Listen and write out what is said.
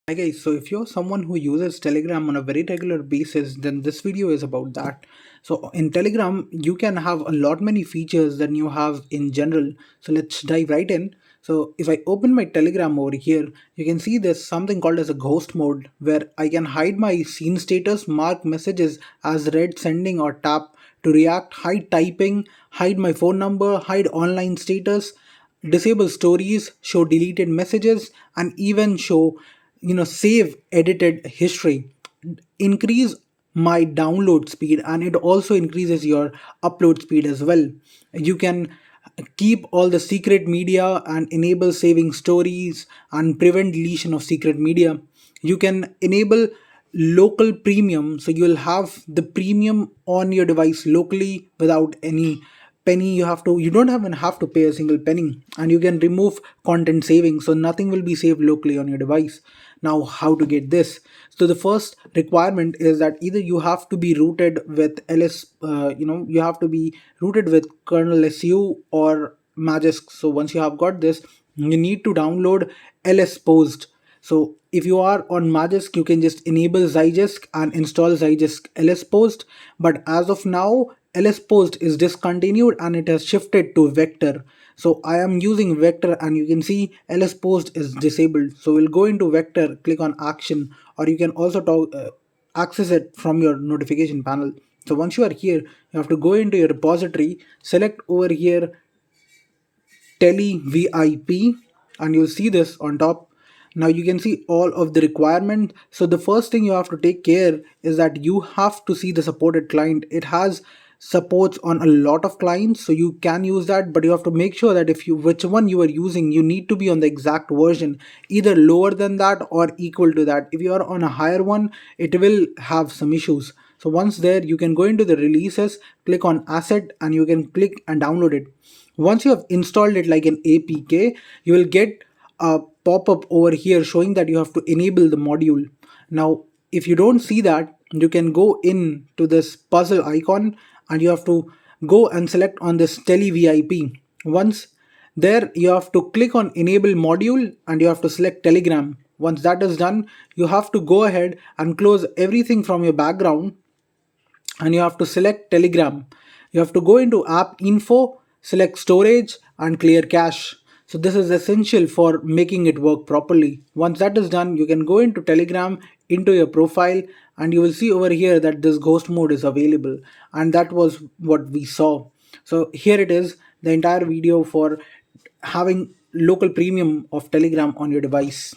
Hi guys, so if you're someone who uses Telegram on a very regular basis, then this video is about that. So in Telegram, you can have a lot many features than you have in general. So let's dive right in. So if I open my Telegram over here, you can see there's something called as a ghost mode where I can hide my scene status, mark messages as read, sending or tap to react, hide typing, hide my phone number, hide online status, disable stories, show deleted messages, and even show save edited history, increase my download speed, and it also increases your upload speed as well. You can keep all the secret media and enable saving stories and prevent deletion of secret media. You can enable local premium, so you'll have the premium on your device locally without any penny. You don't even have to pay a single penny, and you can remove content saving, so nothing will be saved locally on your device. Now, how to get this? So the first requirement is that either you have to be rooted with you have to be rooted with KernelSU or Magisk. So once you have got this, you need to download LSPosed. So if you are on Magisk, you can just enable Zygisk and install Zygisk LSPosed. But as of now, LSPosed is discontinued and it has shifted to Vector. So I am using Vector, and you can see LSPosed is disabled. So we'll go into Vector, click on Action, or you can also access it from your notification panel. So once you are here, you have to go into your repository, select over here TeleVip, and you'll see this on top. Now you can see all of the requirement. So the first thing you have to take care is that you have to see the supported client. It has supports on a lot of clients, so you can use that, but you have to make sure that if you which one you are using, you need to be on the exact version, either lower than that or equal to that. If you are on a higher one, it will have some issues. So once there, you can go into the releases, click on asset, and you can click and download it. Once you have installed it like an APK, you will get a pop-up over here showing that you have to enable the module. Now, if you don't see that, you can go in to this puzzle icon, and you have to go and select on this TeleVip. Once there, you have to click on enable module, and you have to select Telegram. Once that is done, you have to go ahead and close everything from your background, and you have to select Telegram. You have to go into app info, select storage, and clear cache. So this is essential for making it work properly. Once that is done, you can go into Telegram, into your profile, and you will see over here that this ghost mode is available, and that was what we saw. So here it is, the entire video for having local premium of Telegram on your device.